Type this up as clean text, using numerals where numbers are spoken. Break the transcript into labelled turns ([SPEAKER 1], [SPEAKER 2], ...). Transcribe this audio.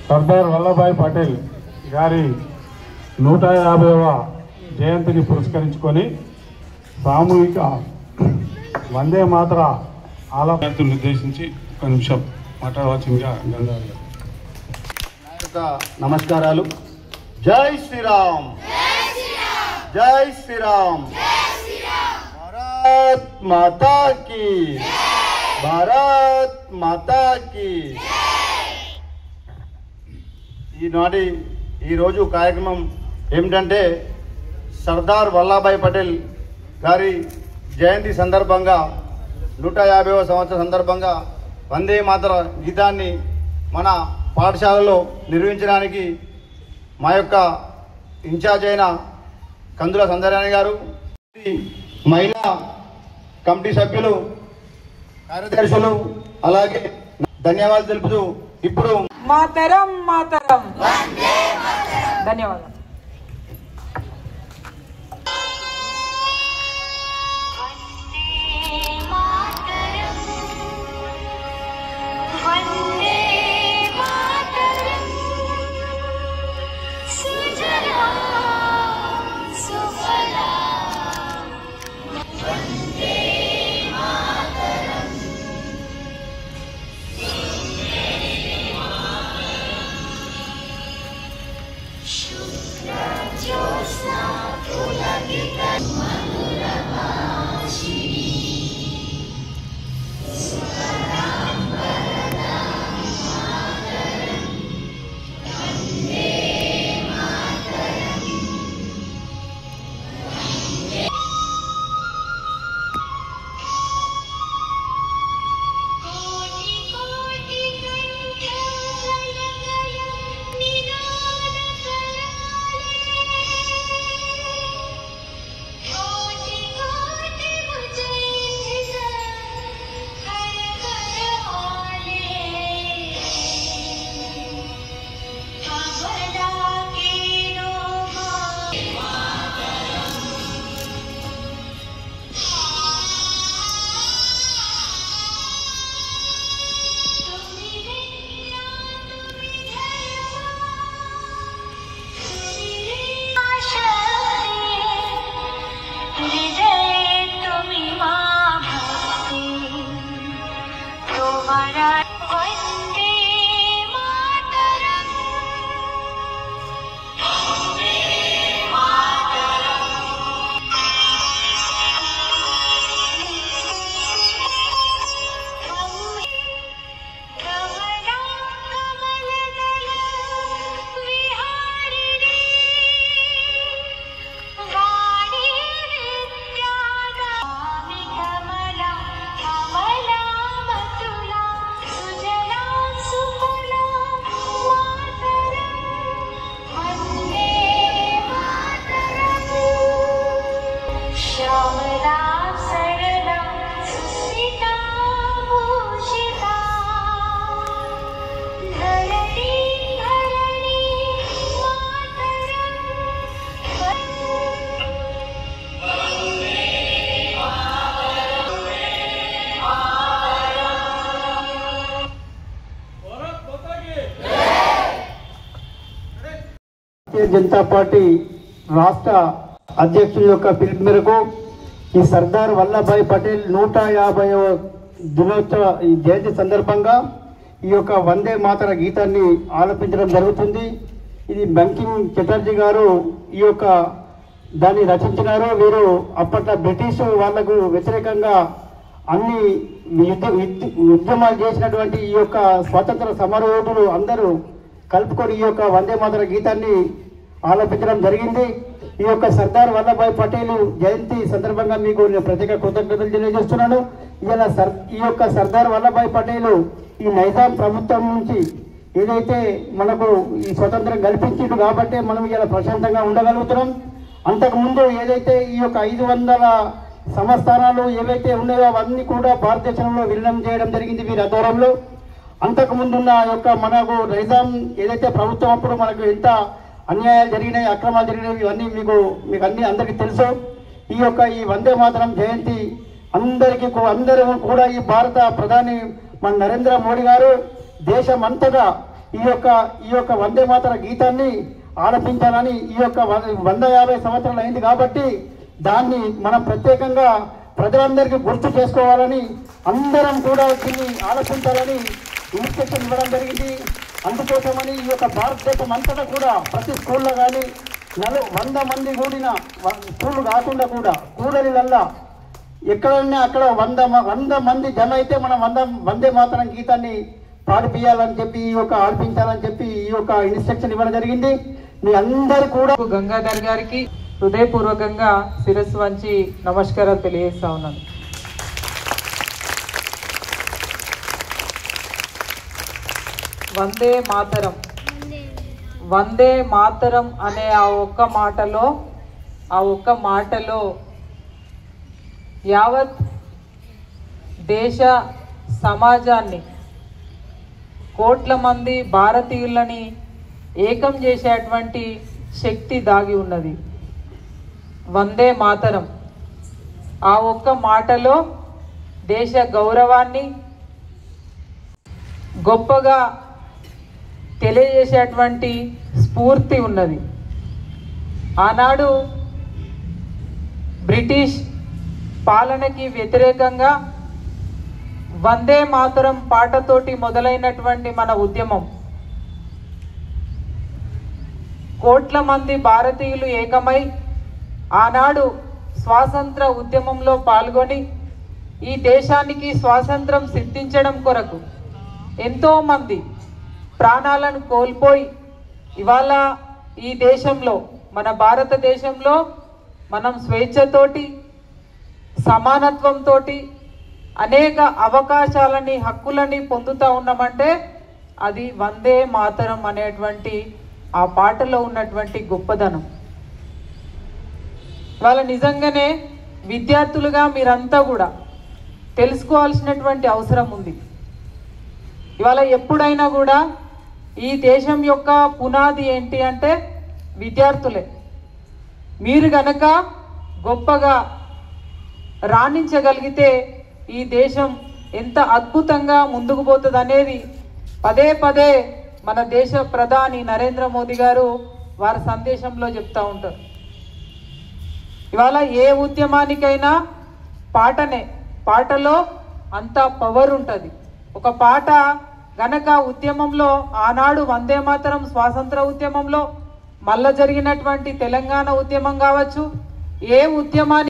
[SPEAKER 1] సర్దార్ వల్లభాయ్ పటేల్ గారి 150వ జయంతిని పురస్కరించుకొని సామూహిక వందే మాతర ఆలాపనను ఉద్దేశించి ఒక నిమిషం మాట్లాడవలసిందిగా గంగాధర్ గారు.
[SPEAKER 2] నమస్కారాలు. జై శ్రీరామ్, జై శ్రీరామ్, భారత్ మాతా కీ, భారత్ మాతా కీ. ఈరోజు కార్యక్రమం ఏమిటంటే సర్దార్ వల్లభాయ్ పటేల్ గారి జయంతి సందర్భంగా 150వ సంవత్సరం సందర్భంగా వందే మాతర గీతాన్ని మన పాఠశాలలో నిర్వహించడానికి మా యొక్క ఇన్ఛార్జ్ అయిన కందుల సందరాణి గారు, మహిళా కమిటీ సభ్యులు, కార్యదర్శులు అలాగే ధన్యవాదాలు తెలుపుతూ ఇప్పుడు
[SPEAKER 3] మాతరం మాతరం ధన్యవాదాలు.
[SPEAKER 2] జనతా పార్టీ రాష్ట్ర అధ్యక్షుల యొక్క పిలుపు మేరకు ఈ సర్దార్ వల్లభాయ్ పటేల్ 150వ దినోత్సవ ఈ జయంతి సందర్భంగా ఈ యొక్క వందే మాతర గీతాన్ని ఆలపించడం జరుగుతుంది. ఇది బంకిం చటర్జీ గారు ఈ యొక్క దాన్ని రచించినారు. వీరు అప్పట్లో బ్రిటిష్ వాళ్లకు వ్యతిరేకంగా అన్ని ఉద్యమాలు చేసినటువంటి ఈ యొక్క స్వాతంత్ర సమరయోధులు అందరూ కలుపుకొని ఈ యొక్క వందే మాతర గీతాన్ని ఆలపించడం జరిగింది. ఈ యొక్క సర్దార్ వల్లభాయ్ పటేల్ జయంతి సందర్భంగా మీకు నేను ప్రత్యేక కృతజ్ఞతలు తెలియజేస్తున్నాను. ఈ యొక్క సర్దార్ వల్లభాయ్ పటేల్ ఈ నైజాం ప్రభుత్వం నుంచి ఏదైతే మనకు ఈ స్వతంత్రం కల్పించిండు కాబట్టి మనం ఇలా ప్రశాంతంగా ఉండగలుగుతున్నాం. అంతకుముందు ఏదైతే ఈ యొక్క 500 సంస్థానాలు ఏవైతే ఉన్నాయో అవన్నీ కూడా భారతదేశంలో విలీనం చేయడం జరిగింది వీరి ఆధ్వర్యంలో. అంతకుముందున్న యొక్క మనకు నైజాం ఏదైతే ప్రభుత్వం అప్పుడు మనకు ఎంత అన్యాయాలు జరిగినాయి, అక్రమాలు జరిగినాయి, ఇవన్నీ మీకు అందరికీ తెలుసు. ఈ వందే మాతరం జయంతి అందరూ కూడా ఈ భారత ప్రధాని మన నరేంద్ర మోడీ గారు దేశం అంతటా ఈ యొక్క వందే మాతర గీతాన్ని ఆలపించాలని ఈ యొక్క 150 సంవత్సరాలు అయింది కాబట్టి దాన్ని మనం ప్రత్యేకంగా ప్రజలందరికీ గుర్తు చేసుకోవాలని అందరం కూడా దీన్ని ఆలపించాలని ఇన్స్ట్రక్షన్ ఇవ్వడం జరిగింది. అందుకోసమని ఈ యొక్క భారతదేశం అంతటా కూడా ప్రతి స్కూల్లో కానీ 100 మంది కూడిన స్కూళ్ళు కాకుండా కూడా కూడలిలల్లా ఎక్కడన్నా అక్కడ 100 మంది జమ అయితే మనం వందే మాతరం గీతాన్ని పాడిపియాలని చెప్పి ఆలపించాలని చెప్పి ఈ యొక్క ఇన్స్ట్రక్షన్ ఇవ్వడం జరిగింది. మీ అందరు కూడా
[SPEAKER 3] గంగాధర్ గారికి హృదయపూర్వకంగా శిరస్సు వంచి నమస్కారాలు తెలియజేస్తా ఉన్నాను. వందే మాతరం, వందే మాతరం అనే ఆ ఒక్క మాటలో యావత్ దేశ సమాజాన్ని, కోట్ల మంది భారతీయులని ఏకం చేసేటువంటి శక్తి దాగి ఉన్నది. వందే మాతరం ఆ ఒక్క మాటలో దేశ గౌరవాన్ని గొప్పగా తెలియజేసేటువంటి స్ఫూర్తి ఉన్నది. ఆనాడు బ్రిటిష్ పాలనకి వ్యతిరేకంగా వందే మాతరం పాటతోటి మొదలైనటువంటి మన ఉద్యమం కోట్ల మంది భారతీయులు ఏకమై ఆనాడు స్వాతంత్ర ఉద్యమంలో పాల్గొని ఈ దేశానికి స్వాతంత్రం సిద్ధించడం కొరకు ఎంతోమంది ప్రాణాలను కోల్పోయి ఇవాళ ఈ దేశంలో మన భారతదేశంలో మనం స్వేచ్ఛతోటి సమానత్వంతో అనేక అవకాశాలని హక్కులని పొందుతూ ఉన్నామంటే అది వందే మాతరం అనేటువంటి ఆ పాటలో ఉన్నటువంటి గొప్పదనం. వాళ్ళ నిజంగానే విద్యార్థులుగా మీరంతా కూడా తెలుసుకోవాల్సినటువంటి అవసరం ఉంది. ఇవాళ ఎప్పుడైనా కూడా ఈ దేశం యొక్క పునాది ఏంటి అంటే విద్యార్థులే. మీరు గనక గొప్పగా రాణించగలిగితే ఈ దేశం ఎంత అద్భుతంగా ముందుకు పోతుంది అనేది పదే పదే మన దేశ ప్రధాని నరేంద్ర మోదీ గారు వారి సందేశంలో చెప్తూ ఉంటారు. ఇవాళ ఏ ఉద్యమానికైనా పాటలో అంత పవర్ ఉంటుంది. ఒక పాట గనక ఉద్యమంలో ఆనాడు వందే మాతరం స్వాతంత్ర ఉద్యమంలో మళ్ళా జరిగినటువంటి తెలంగాణ ఉద్యమం కావచ్చు, ఏ ఉద్యమాన్ని